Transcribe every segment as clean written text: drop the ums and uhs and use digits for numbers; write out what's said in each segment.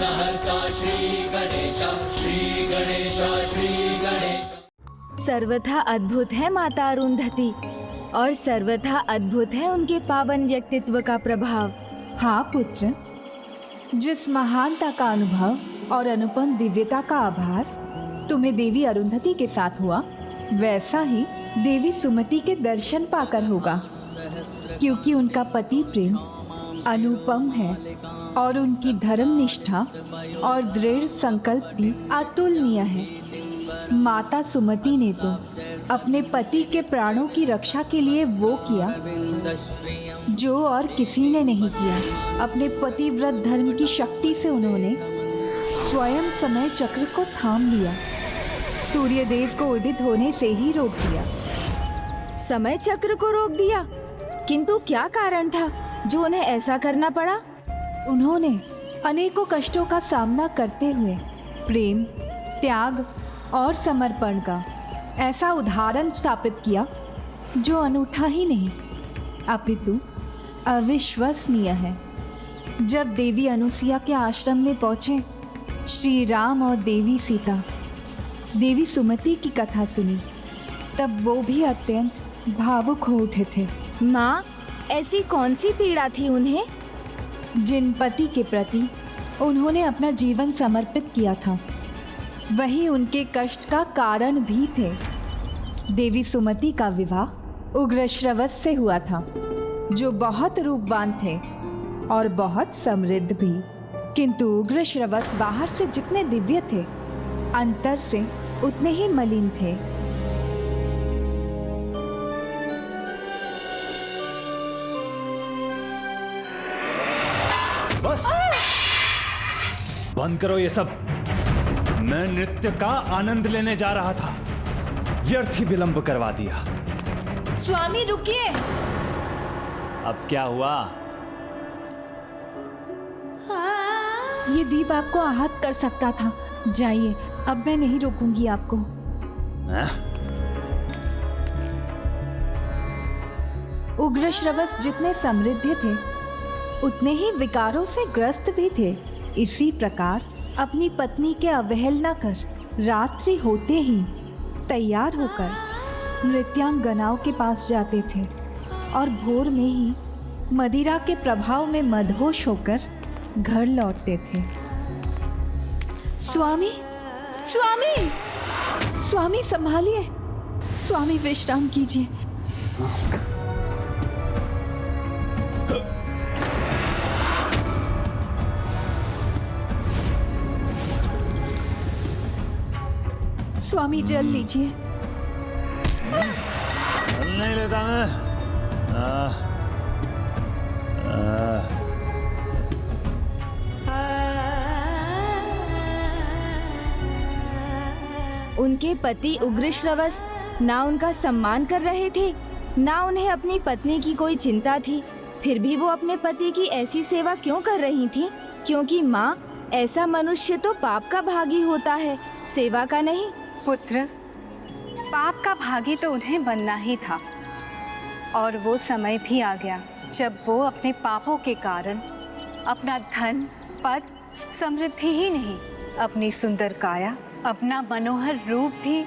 विघ्नहर्ता श्री गणेश, श्री गणेश, श्री गणेश। सर्वथा अद्भुत है माता अरुंधति और सर्वथा अद्भुत है उनके पावन व्यक्तित्व का प्रभाव। हाँ पुत्र, जिस महानता का अनुभव और अनुपम दिव्यता का आभास तुम्हें देवी अरुंधति के साथ हुआ, वैसा ही देवी सुमति के दर्शन पाकर होगा, क्योंकि उनका पति प्रेम अनुपम है और उनकी धर्म निष्ठा और दृढ़ संकल्प भी अतुलनीय है। माता सुमति ने तो अपने पति के प्राणों की रक्षा के लिए वो किया जो और किसी ने नहीं किया। अपने पतिव्रत धर्म की शक्ति से उन्होंने स्वयं समय चक्र को थाम लिया, सूर्य देव को उदित होने से ही रोक दिया। समय चक्र को रोक दिया? किंतु क्या कारण था जो उन्हें ऐसा करना पड़ा? उन्होंने अनेकों कष्टों का सामना करते हुए प्रेम, त्याग और समर्पण का ऐसा उदाहरण स्थापित किया जो अनूठा ही नहीं अपितु अविश्वसनीय है। जब देवी अनुसुईया के आश्रम में पहुँचे, श्री राम और देवी सीता देवी सुमति की कथा सुनी, तब वो भी अत्यंत भावुक हो उठे थे। माँ, ऐसी कौन सी पीड़ा थी उन्हें? जिन पति के प्रति उन्होंने अपना जीवन समर्पित किया था, वही उनके कष्ट का कारण भी थे। देवी सुमति का विवाह उग्रश्रवस से हुआ था, जो बहुत रूपवान थे और बहुत समृद्ध भी। किंतु उग्रश्रवस बाहर से जितने दिव्य थे, अंतर से उतने ही मलिन थे। बस बंद करो ये सब। मैं नृत्य का आनंद लेने जा रहा था, व्यर्थ ही विलंब करवा दिया। स्वामी रुकिए। अब क्या हुआ? ये दीप आपको आहत कर सकता था। जाइए, अब मैं नहीं रोकूंगी आपको। उग्रश्रवस जितने समृद्ध थे, उतने ही विकारों से ग्रस्त भी थे। इसी प्रकार अपनी पत्नी के अवहेलना कर रात्रि होते ही तैयार होकर नृत्यांगनाओं के पास जाते थे और भोर में ही मदिरा के प्रभाव में मदहोश होकर घर लौटते थे। स्वामी, स्वामी, स्वामी संभालिए। स्वामी विश्राम कीजिए। स्वामी जल लीजिए। नहीं लेता मैं। उनके पति उग्रश्रवस ना उनका सम्मान कर रहे थे, ना उन्हें अपनी पत्नी की कोई चिंता थी। फिर भी वो अपने पति की ऐसी सेवा क्यों कर रही थी? क्योंकि माँ, ऐसा मनुष्य तो पाप का भागी होता है, सेवा का नहीं। पुत्र, पाप का भागी तो उन्हें बनना ही था, और वो समय भी आ गया जब वो अपने पापों के कारण अपना धन, पद, समृद्धि ही नहीं, अपनी सुंदर काया, अपना मनोहर रूप भी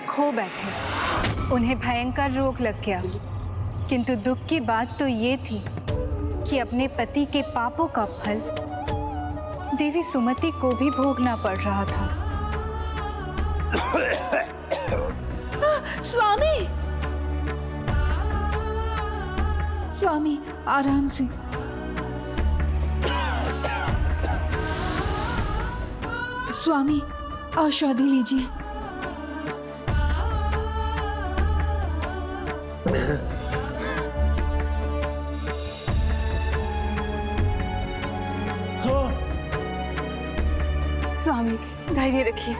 खो बैठे। उन्हें भयंकर रोग लग गया। किंतु दुख की बात तो ये थी कि अपने पति के पापों का फल देवी सुमति को भी भोगना पड़ रहा था। स्वामी, स्वामी आराम से। स्वामी औषधि लीजिए। स्वामी धैर्य रखिए।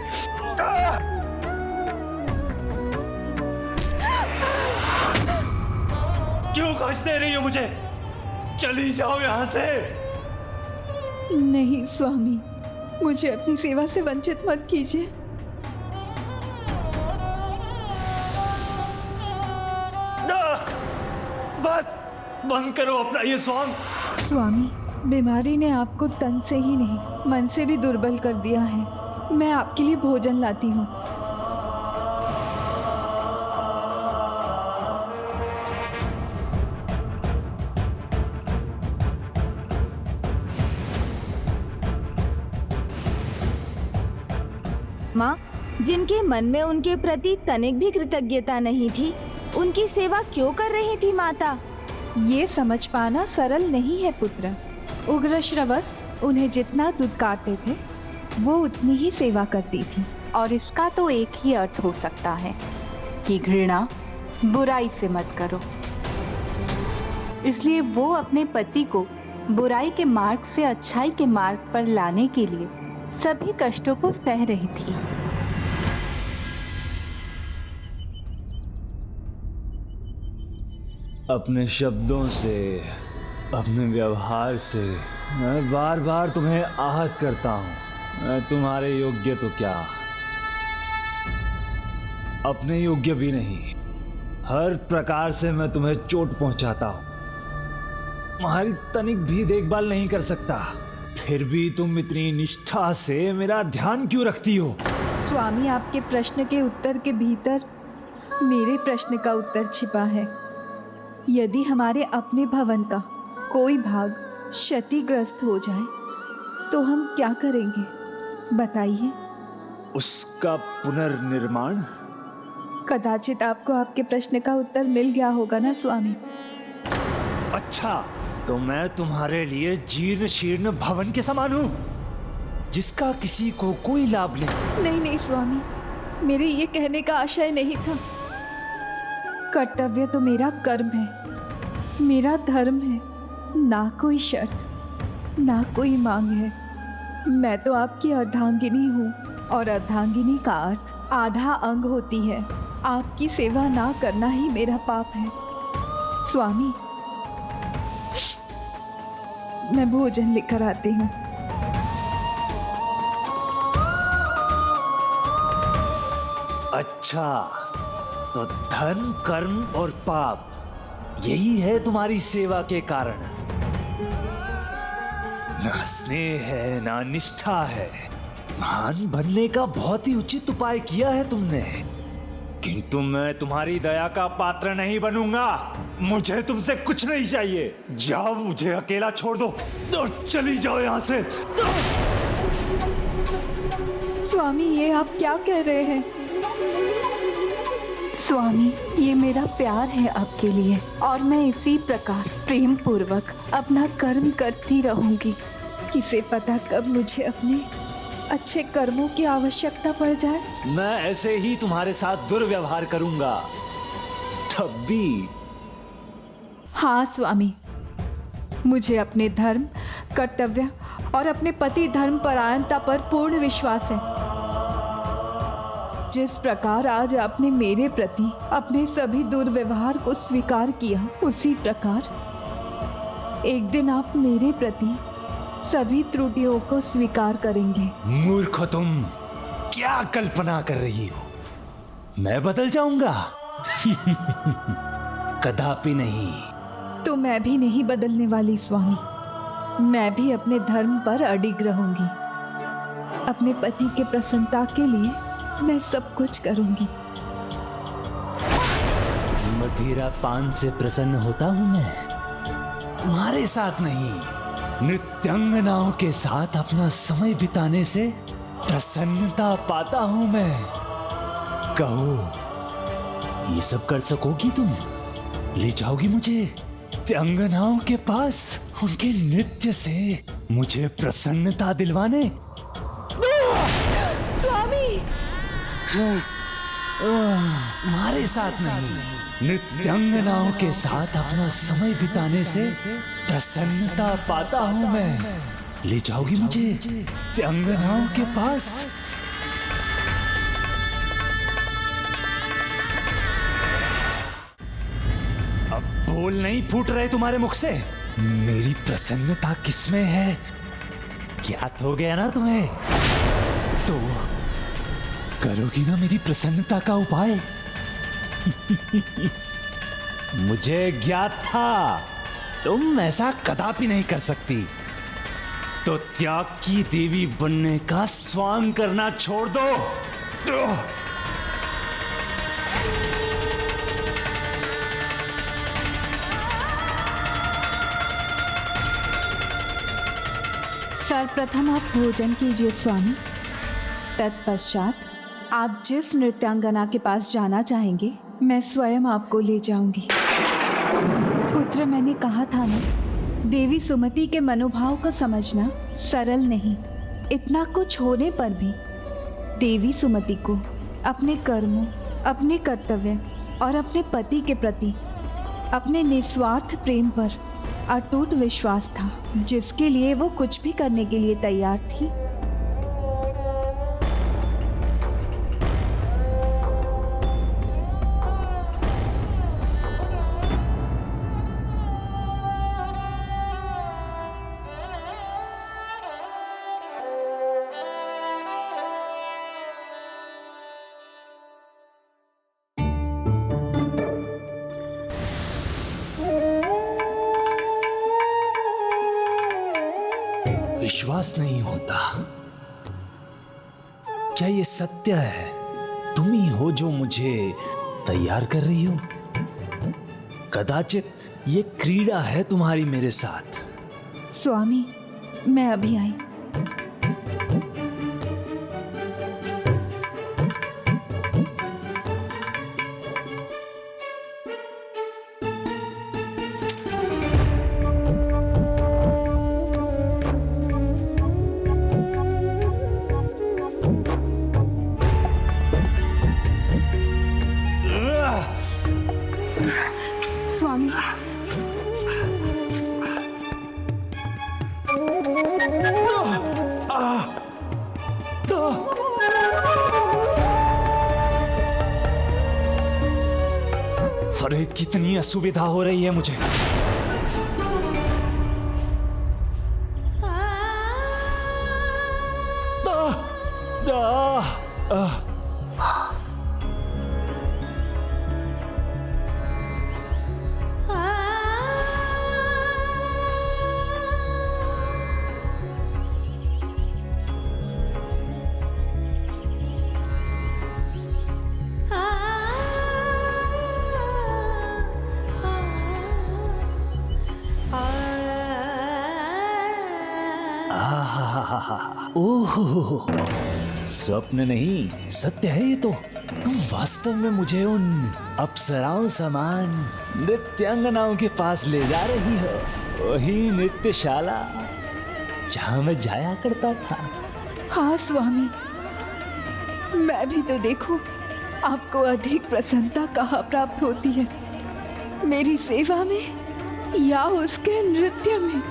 क्यों कष्ट दे रही हो मुझे? चली जाओ यहां से। नहीं स्वामी, मुझे अपनी सेवा से वंचित मत कीजिए। बस बंद करो अपना ये सॉन्ग। स्वामी, बीमारी ने आपको तन से ही नहीं मन से भी दुर्बल कर दिया है। मैं आपके लिए भोजन लाती हूँ। माँ, जिनके मन में उनके प्रति तनिक भी कृतज्ञता नहीं थी, उनकी सेवा क्यों कर रही थी माता? ये समझ पाना सरल नहीं है पुत्र। उग्रश्रवस उन्हें जितना दुत्कारते थे वो उतनी ही सेवा करती थी। और इसका तो एक ही अर्थ हो सकता है कि घृणा बुराई से मत करो। इसलिए वो अपने पति को बुराई के मार्ग से अच्छाई के मार्ग पर लाने के लिए सभी कष्टों को सह रही थी। अपने शब्दों से, अपने व्यवहार से मैं बार बार तुम्हें आहत करता हूं। मैं तुम्हारे योग्य तो क्या, अपने योग्य भी नहीं। हर प्रकार से मैं तुम्हें चोट पहुंचाता हूं। तुम्हारी तनिक भी देखभाल नहीं कर सकता, फिर भी तुम इतनी निष्ठा से मेरा ध्यान क्यों रखती हो? स्वामी, आपके प्रश्न के उत्तर के भीतर मेरे प्रश्न का उत्तर छिपा है। यदि हमारे अपने भवन का कोई भाग क्षतिग्रस्त हो जाए तो हम क्या करेंगे, बताइए। उसका पुनर्निर्माण? कदाचित आपको आपके प्रश्न का उत्तर मिल गया होगा ना स्वामी। अच्छा, तो मैं तुम्हारे लिए जीर्ण शीर्ण भवन के समान हूं, जिसका किसी को कोई लाभ नहीं। नहीं नहीं स्वामी, मेरे ये कहने का आशय नहीं था। कर्तव्य तो मेरा कर्म है, मेरा धर्म है, ना कोई शर्त, ना कोई मांग है। मैं तो आपकी अर्धांगिनी हूँ, और अर्धांगिनी का अर्थ आधा अंग होती है। आपकी सेवा ना करना ही मेरा पाप है। स्वामी, मैं भोजन लेकर आती हूँ। अच्छा, तो धर्म, कर्म और पाप यही है तुम्हारी सेवा के कारण। ना स्नेह है, ना निष्ठा है। महान बनने का बहुत ही उचित उपाय किया है तुमने, किंतु मैं तुम्हारी दया का पात्र नहीं बनूंगा। मुझे तुमसे कुछ नहीं चाहिए। जाओ, मुझे अकेला छोड़ दो और चली जाओ यहाँ से। स्वामी, ये आप क्या कह रहे हैं? स्वामी, ये मेरा प्यार है आपके लिए, और मैं इसी प्रकार प्रेम पूर्वक अपना कर्म करती रहूंगी। किसे पता कब मुझे अपने अच्छे कर्मों की आवश्यकता पड़ जाए। मैं ऐसे ही तुम्हारे साथ दुर्व्यवहार करूंगा, तब भी। हाँ स्वामी, मुझे अपने धर्म, कर्तव्य और अपने पति धर्म परायणता पर पूर्ण विश्वास है। जिस प्रकार आज आपने मेरे प्रति अपने सभी दुर्व्यवहार को स्वीकार किया, उसी प्रकार एक दिन आप मेरे प्रति सभी त्रुटियों को स्वीकार करेंगे। मूर्ख, तुम क्या कल्पना कर रही हो? मैं बदल जाऊंगा? कदापि नहीं। तो मैं भी नहीं बदलने वाली स्वामी। मैं भी अपने धर्म पर अडिग रहूंगी। अपने पति के प्रसन्नता के लिए मैं सब कुछ करूंगी। मदिरा पान से प्रसन्न होता हूं मैं, तुम्हारे साथ नहीं। नृत्यांगनाओं के साथ अपना समय बिताने से प्रसन्नता पाता हूं मैं। कहो, ये सब कर सकोगी तुम? ले जाओगी मुझे नृत्यांगनाओं के पास, उनके नृत्य से मुझे प्रसन्नता दिलवाने? स्वामी, तुम्हारे साथ नहीं, नृत्यांगनाओं के साथ अपना समय बिताने से प्रसन्नता पाता हूं मैं। ले जाओगी मुझे नृत्यांगनाओं के पास? अब बोल नहीं फूट रहे तुम्हारे मुख से। मेरी प्रसन्नता किसमें है ज्ञात हो गया ना तुम्हें? तो करोगी ना मेरी प्रसन्नता का उपाय? मुझे ज्ञात था तुम ऐसा कदापि नहीं कर सकती। तो त्याग की देवी बनने का स्वांग करना छोड़ दो। सर्वप्रथम आप भोजन कीजिए स्वामी। तत्पश्चात आप जिस नृत्यांगना के पास जाना चाहेंगे मैं स्वयं आपको ले जाऊंगी। पुत्र, मैंने कहा था ना, देवी सुमति के मनोभाव को समझना सरल नहीं। इतना कुछ होने पर भी देवी सुमति को अपने कर्मों, अपने कर्तव्य और अपने पति के प्रति अपने निस्वार्थ प्रेम पर अटूट विश्वास था, जिसके लिए वो कुछ भी करने के लिए तैयार थी। विश्वास नहीं होता। क्या ये सत्य है? तुम ही हो जो मुझे तैयार कर रही हो? कदाचित ये क्रीड़ा है तुम्हारी मेरे साथ। स्वामी, मैं अभी आई। स्वामी, अरे कितनी असुविधा हो रही है मुझे। ओह, स्वप्न नहीं सत्य है ये तो। तुम वास्तव में मुझे उन अप्सराओं समान नृत्यांगनाओं के पास ले जा रही हो, वही नृत्यशाला जहां मैं जाया करता था। हाँ स्वामी, मैं भी तो देखूं आपको अधिक प्रसन्नता कहाँ प्राप्त होती है, मेरी सेवा में या उसके नृत्य में।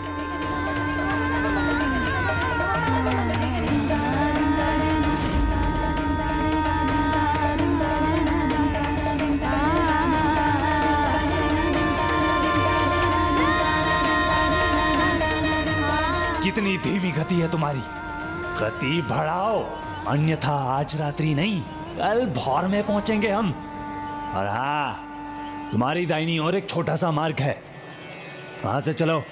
कितनी धीमी गति है तुम्हारी, गति बढ़ाओ, अन्यथा आज रात्रि नहीं कल भोर में पहुंचेंगे हम। और हाँ, तुम्हारी दाहिनी ओर एक छोटा सा मार्ग है, वहां से चलो।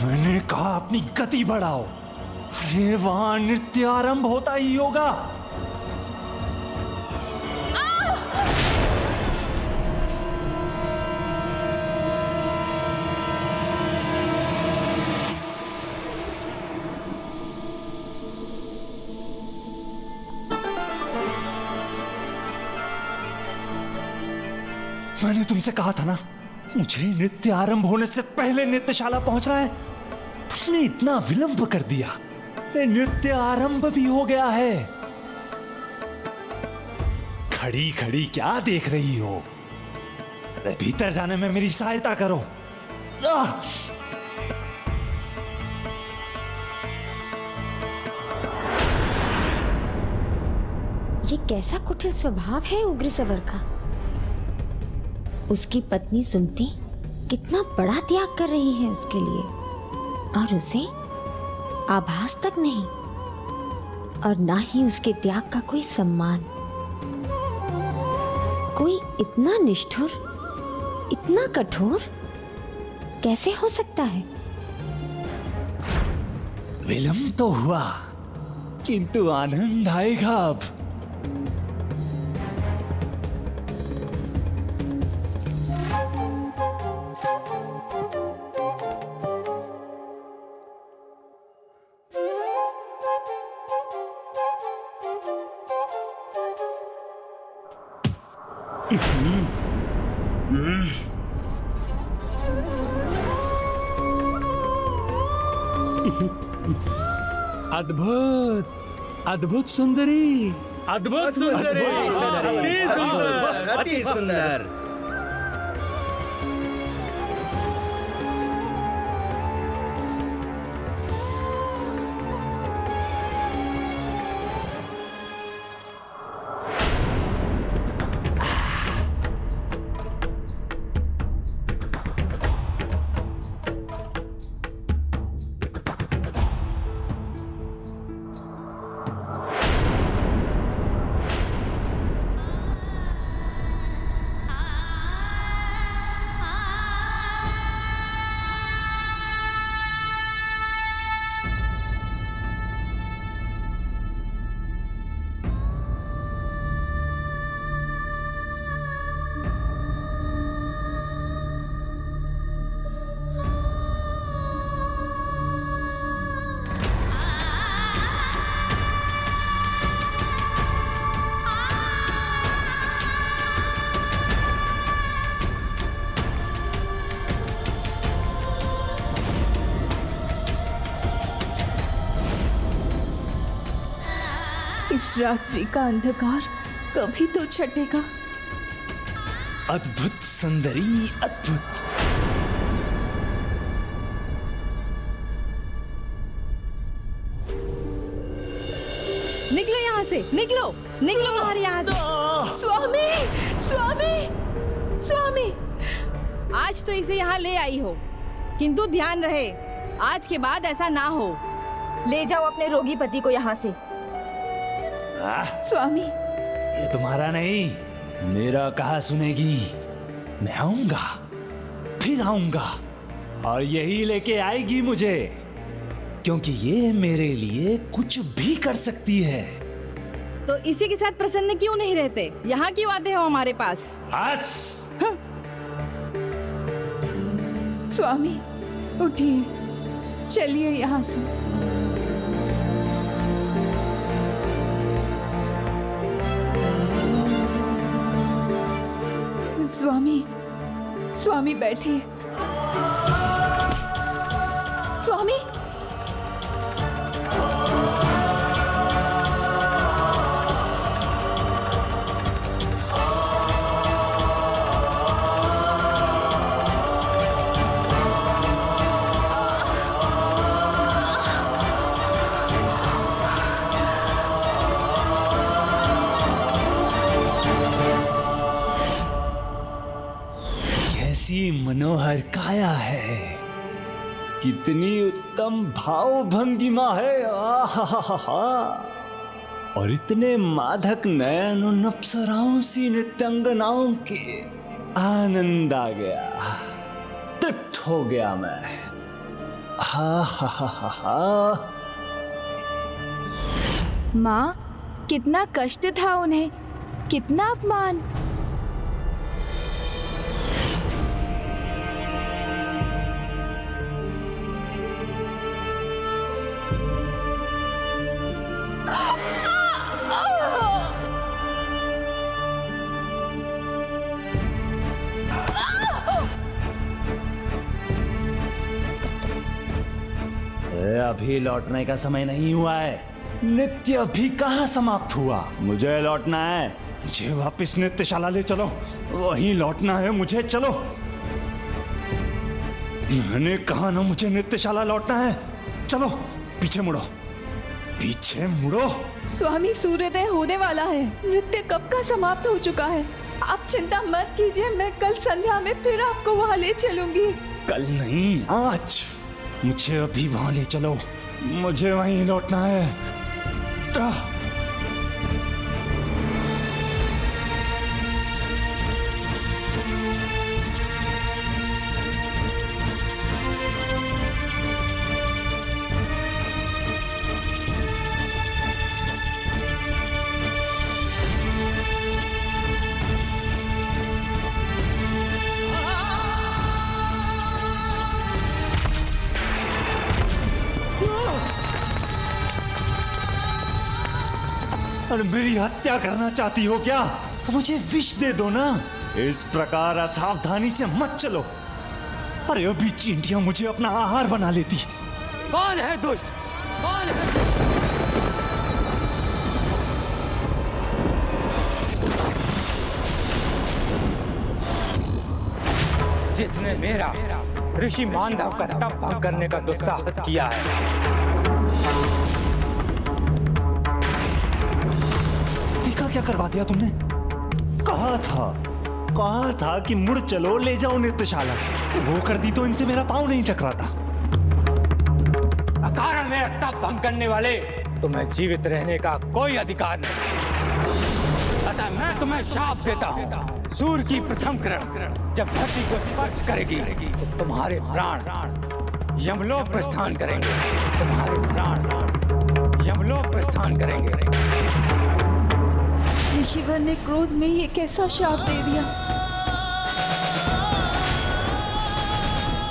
मैंने कहा अपनी गति बढ़ाओ। अरे वहां नृत्य आरंभ होता ही होगा। मैंने तुमसे कहा था ना, मुझे नृत्य आरंभ होने से पहले नृत्यशाला पहुंचना है। तुमने इतना विलंब कर दिया, नृत्य आरंभ भी हो गया है। खड़ी खड़ी क्या देख रही हो? अरे भीतर जाने में मेरी सहायता करो। ये कैसा कुटिल स्वभाव है उग्रसवर का। उसकी पत्नी सुमति कितना बड़ा त्याग कर रही है उसके लिए, और उसे आभास तक नहीं, और ना ही उसके त्याग का कोई सम्मान। कोई इतना निष्ठुर, इतना कठोर कैसे हो सकता है? विलंब तो हुआ, किंतु आनंद आएगा अब। अद्भुत, अद्भुत सुंदरी, अद्भुत सुंदरी, अति सुंदर। इस रात्रि का अंधकार कभी तो छटेगा। अद्भुत सुंदरी, अद्भुत। निकलो यहाँ से, निकलो, निकलो बाहर यहाँ से। स्वामी, स्वामी, स्वामी। आज तो इसे यहाँ ले आई हो, किंतु ध्यान रहे आज के बाद ऐसा ना हो। ले जाओ अपने रोगी पति को यहाँ से। स्वामी, ये तुम्हारा नहीं, मेरा कहा सुनेगी। मैं आऊंगा, फिर आऊंगा, और यही लेके आएगी मुझे, क्योंकि ये मेरे लिए कुछ भी कर सकती है। तो इसी के साथ प्रसन्न क्यों नहीं रहते? यहाँ क्यों आते हो हमारे पास? बस। स्वामी उठिए, चलिए यहाँ से। स्वामी, स्वामी बैठिए। स्वामी, कैसी मनोहर काया है, कितनी उत्तम भाव भंगिमा है, आहा, और इतने मादक नयन उन अप्सराओं सी नृत्यांगनाओं के। आनंद आ गया, तृप्त हो गया मैं। हा। माँ, कितना कष्ट था उन्हें, कितना अपमान। अभी लौटने का समय नहीं हुआ है। नृत्य अभी कहाँ समाप्त हुआ। मुझे लौटना है। मुझे वापस नृत्यशाला ले चलो। वहीं लौटना है मुझे। चलो, मैंने कहा ना, मुझे नृत्यशाला लौटना है। चलो, पीछे मुड़ो, पीछे मुड़ो। स्वामी, सूर्योदय होने वाला है। नृत्य कब का समाप्त हो चुका है। आप चिंता मत कीजिए, मैं कल संध्या में फिर आपको वहाँ ले चलूंगी। कल नहीं, आज। मुझे अभी वहां ले चलो। मुझे वहीं लौटना है। और मेरी हत्या करना चाहती हो क्या? तो मुझे विष दे दो ना। इस प्रकार असावधानी से मत चलो। अरे अभी चींटियां मुझे अपना आहार बना लेती। कौन है दुष्ट? कौन है? जिसने मेरा ऋषि मानधव का तप भंग करने का दुस्साहस किया है। क्या करवा दिया तुमने? कहा था कि मुड़ चलो, ले जाओ नृत्यशाला। वो कर दी तो इनसे मेरा पाँव नहीं टकराता। अकारण मेरा तप भंग करने वाले तुम्हें जीवित रहने का कोई अधिकार नहीं। अतः मैं तुम्हें शाप देता हूँ। सूर्य की प्रथम किरण जब धरती को स्पर्श करेगी तो तुम्हारे प्राण यमलोक प्रस्थान करेंगे। तुम्हारे प्राण यमलोक प्रस्थान करेंगे। ऋषिवर ने क्रोध में ये कैसा शाप दे दिया।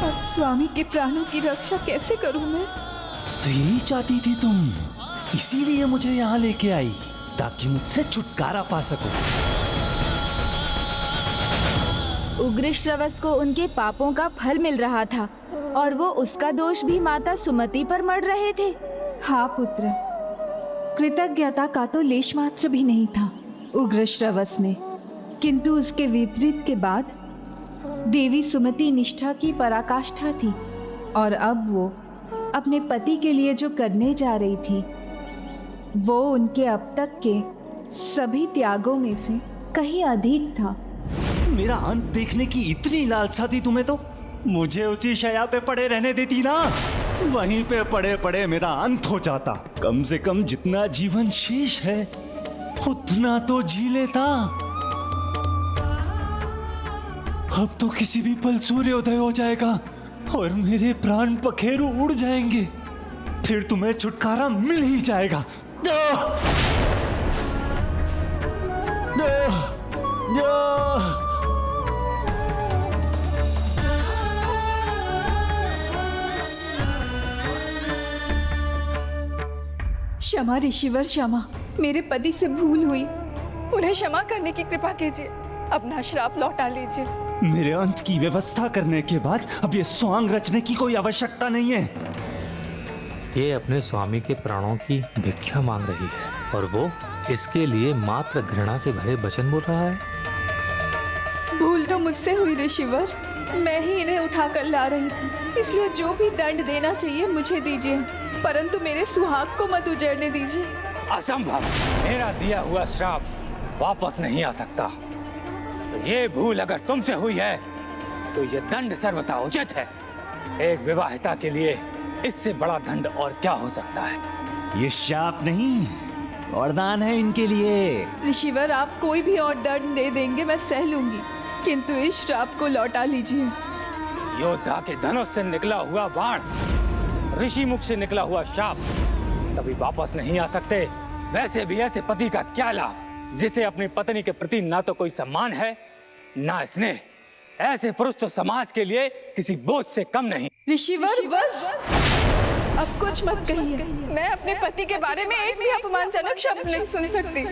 अब स्वामी के प्राणों की रक्षा कैसे करूं मैं? तो यही चाहती थी तुम, इसीलिए मुझे यहाँ लेके आई, ताकि मुझसे छुटकारा पा सको। उग्रश्रवस को उनके पापों का फल मिल रहा था और वो उसका दोष भी माता सुमति पर मढ़ रहे थे। हाँ पुत्र, कृतज्ञता का तो लेश मात्र भी नहीं था उग्रश्रवस में, किंतु उसके विपरीत के बाद देवी सुमति निष्ठा की पराकाष्ठा थी और अब वो अपने पति के लिए जो करने जा रही थी वो उनके अब तक के सभी त्यागों में से कहीं अधिक था। मेरा अंत देखने की इतनी लालसा थी तुम्हें तो मुझे उसी शैया पे पड़े रहने देती ना। वहीं पे पड़े पड़े मेरा अंत हो जाता। कम से कम जितना जीवन शेष है उतना तो जी लेता। अब तो किसी भी पल सूर्योदय हो जाएगा और मेरे प्राण पखेरु उड़ जाएंगे। फिर तुम्हें छुटकारा मिल ही जाएगा। क्षमा ऋषिवर, क्षमा। मेरे पति से भूल हुई। उन्हें क्षमा करने की कृपा कीजिए। अपना श्राप लौटा लीजिए। मेरे अंत की व्यवस्था करने के बाद अब ये स्वांग रचने की कोई आवश्यकता नहीं है। ये अपने स्वामी के प्राणों की भिक्षा मांग रही है और वो इसके लिए मात्र घृणा से भरे वचन बोल रहा है। भूल तो मुझसे हुई ऋषिवर। मैं ही इन्हें उठाकर ला रही थी, इसलिए जो भी दंड देना चाहिए मुझे दीजिए, परंतु मेरे सुहाग को मत उजड़ने दीजिए। असंभव। मेरा दिया हुआ श्राप वापस नहीं आ सकता। तो ये भूल अगर तुमसे हुई है तो ये दंड सर्वथा उचित है। एक विवाहिता के लिए इससे बड़ा दंड और क्या हो सकता है। ये शाप नहीं, वरदान है इनके लिए। ऋषिवर, आप कोई भी और दंड दे देंगे मैं सह लूंगी, किंतु इस श्राप को लौटा लीजिए। योद्धा के धनुष से निकला हुआ बाण, ऋषि मुख से निकला हुआ शाप कभी वापस नहीं आ सकते। वैसे भी ऐसे पति का क्या लाभ जिसे अपनी पत्नी के प्रति ना तो कोई सम्मान है ना स्नेह। ऐसे पुरुष तो समाज के लिए किसी बोझ से कम नहीं। ऋषिवर, बस अब कुछ मत कहिए। मैं अपने पति के बारे में एक भी अपमानजनक शब्द नहीं सुन सकती।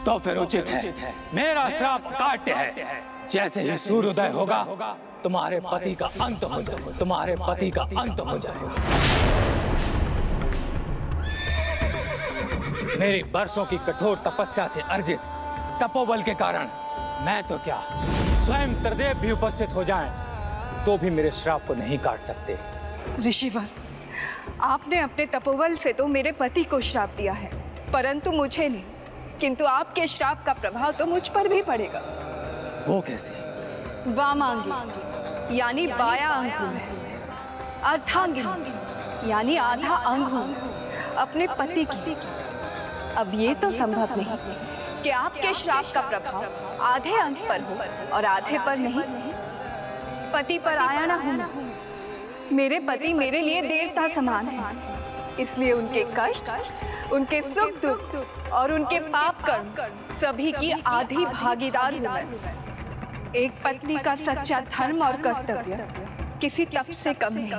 तो फिर उचित है, मेरा श्राप काट्य है। जैसे ही सूर्योदय होगा तुम्हारे पति का अंत हो जाएगा। तुम्हारे पति का अंत हो जाएगा। मेरी बरसों की कठोर तपस्या से अर्जित तपोबल के कारण मैं तो क्या, स्वयं त्रिदेव भी उपस्थित हो जाएं, तो भी मेरे श्राप को नहीं काट सकते। ऋषिवर, आपने अपने तपोबल से तो मेरे पति को श्राप दिया है, परंतु मुझे नहीं। किंतु आपके श्राप का प्रभाव तो मुझ पर भी पड़ेगा। वो कैसे? वामांगी यानी बाया अंग में, अर्धांगिनी यानी आधा अंग हूँ अपने पति की। अब ये तो संभव नहीं कि आपके श्राप का प्रभाव आधे अंग पर हो और आधे पर नहीं। पति पर आया ना हूँ। मेरे पति मेरे लिए देवता समान है, इसलिए उनके कष्ट, उनके सुख दुख और उनके पाप कर्म सभी की आधी भागीदार हूँ मैं। एक पत्नी का सच्चा धर्म और कर्तव्य किसी तप से कम नहीं।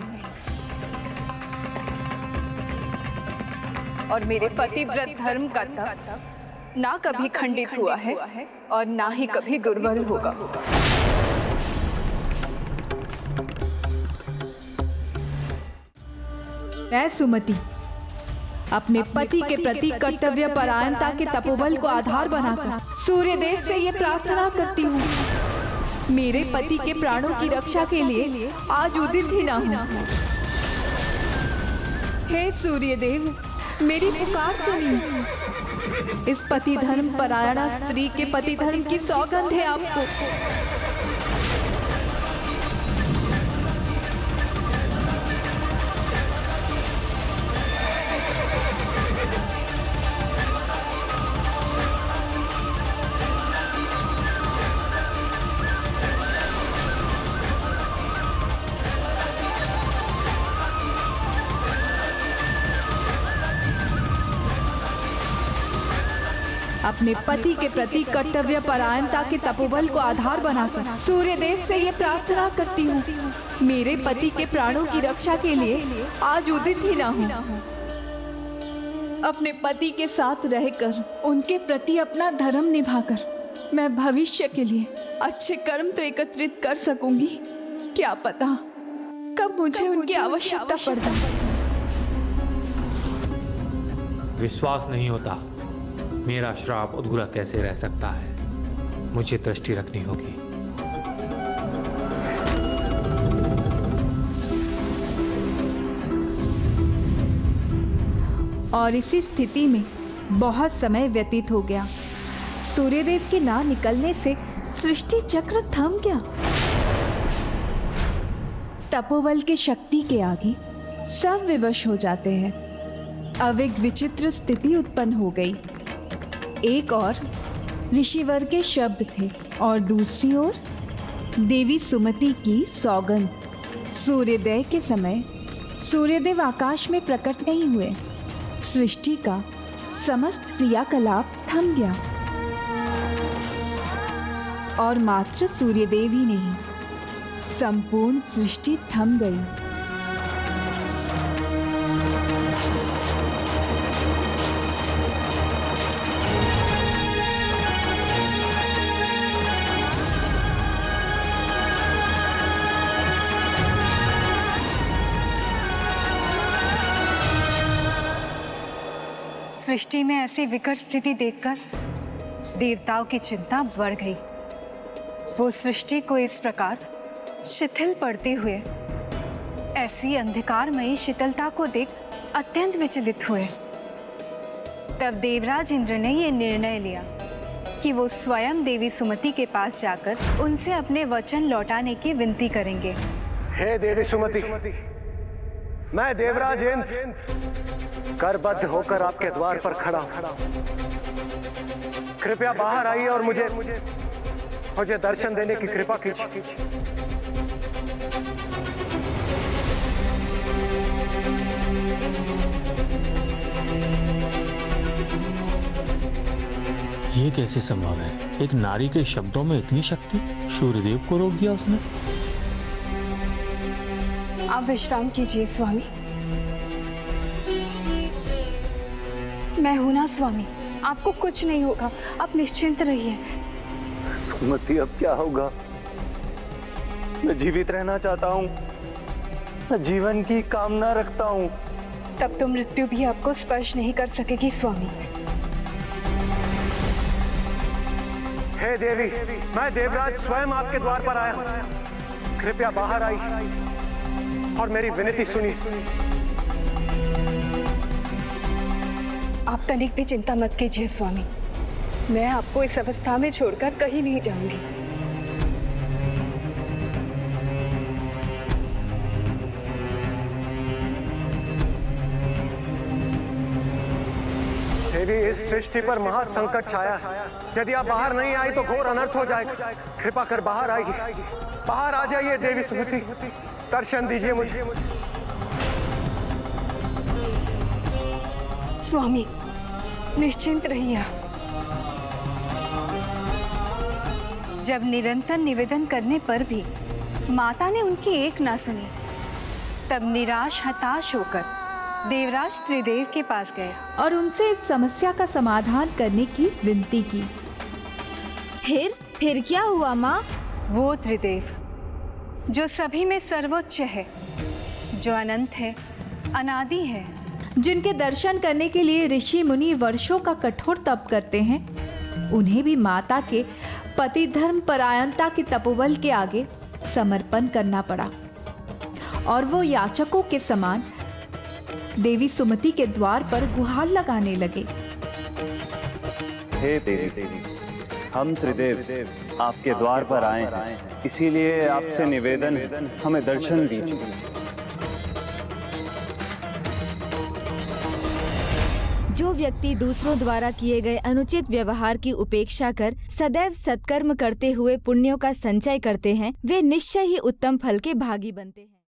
और मेरे पतिव्रत धर्म का तप ना कभी खंडित हुआ है और ना ही कभी दुर्बल होगा। मैं सुमति अपने पति के प्रति कर्तव्य परायणता के तपोबल को आधार बनाकर सूर्य देव से ये प्रार्थना करती हूँ, मेरे पति के प्राणों की रक्षा के लिए आज उदित ही ना हो। हे सूर्य देव, मेरी पुकार सुनिए। इस पति धर्म परायणा स्त्री के पति धर्म की सौगंध है आपको। अपने पति के प्रति कर्तव्य परायणता के तपोबल को आधार बनाकर सूर्य देव से ये प्रार्थना करती हूँ, मेरे पति के प्राणों की रक्षा के लिए आज उदित ही ना हो। अपने पति के साथ रहकर उनके प्रति अपना धर्म निभाकर मैं भविष्य के लिए अच्छे कर्म तो एकत्रित कर सकूंगी। क्या पता कब मुझे उनकी आवश्यकता पड़ जाए। विश्वास नहीं होता, मेरा श्राप अधूरा कैसे रह सकता है। मुझे दृष्टि रखनी होगी। और इसी स्थिति में बहुत समय व्यतीत हो गया। सूर्यदेव के ना निकलने से सृष्टि चक्र थम गया। तपोबल के शक्ति के आगे सब विवश हो जाते हैं। अब एक विचित्र स्थिति उत्पन्न हो गई। एक और ऋषिवर के शब्द थे और दूसरी ओर देवी सुमति की सौगंध। सूर्योदय के समय सूर्यदेव आकाश में प्रकट नहीं हुए। सृष्टि का समस्त क्रियाकलाप थम गया और मात्र सूर्यदेव ही नहीं, संपूर्ण सृष्टि थम गई। सृष्टि में ऐसी विकट स्थिति देखकर देवताओं की चिंता बढ़ गई। वो सृष्टि को इस प्रकार शिथिल पड़ते हुए ऐसी अंधकारमयी शीतलता को देख अत्यंत विचलित हुए। तब देवराज इंद्र ने ये निर्णय लिया कि वो स्वयं देवी सुमति के पास जाकर उनसे अपने वचन लौटाने की विनती करेंगे। हे देवी सुमति, मैं देवराज इंद्र करबद्ध होकर आपके द्वार पर खड़ा हूं। कृपया बाहर आइए और मुझे दर्शन देने की कृपा कीजिए। ये कैसे संभव है? एक नारी के शब्दों में इतनी शक्ति? सूर्यदेव को रोक दिया उसने। आप विश्राम कीजिए स्वामी। मैं हूं ना स्वामी, आपको कुछ नहीं होगा, आप निश्चिंत रहिए। सुमति, अब क्या होगा? मैं जीवित रहना चाहता हूँ, मैं जीवन की कामना रखता हूँ। तब तो मृत्यु भी आपको स्पर्श नहीं कर सकेगी स्वामी। हे देवी, मैं देवराज स्वयं आपके द्वार पर आया हूं। कृपया बाहर आई और मेरी विनती सुनिए। आप तनिक भी चिंता मत कीजिए स्वामी, मैं आपको इस अवस्था में छोड़कर कहीं नहीं जाऊंगी। देवी, इस सृष्टि पर महासंकट छाया है। यदि आप बाहर नहीं आई तो घोर अनर्थ हो जाएगा। कृपा कर बाहर आइए, बाहर आ जाइए देवी सुमति, दर्शन दीजिए मुझे। स्वामी निश्चिंत रहिए। जब निरंतर निवेदन करने पर भी माता ने उनकी एक ना सुनी, तब निराश हताश होकर देवराज त्रिदेव के पास गए और उनसे इस समस्या का समाधान करने की विनती की। फिर क्या हुआ माँ? वो त्रिदेव जो सभी में सर्वोच्च है, जो अनंत है, अनादि है, जिनके दर्शन करने के लिए ऋषि मुनि वर्षों का कठोर तप करते हैं, उन्हें भी माता के पति धर्म परायणता के तपोबल के आगे समर्पण करना पड़ा और वो याचकों के समान देवी सुमति के द्वार पर गुहार लगाने लगे। हे देवी, हम त्रिदेव आपके द्वार पर आए हैं, इसीलिए आपसे निवेदन है, हमें दर्शन दीजिए। जो व्यक्ति दूसरों द्वारा किए गए अनुचित व्यवहार की उपेक्षा कर सदैव सत्कर्म करते हुए पुण्यों का संचय करते हैं, वे निश्चय ही उत्तम फल के भागी बनते हैं।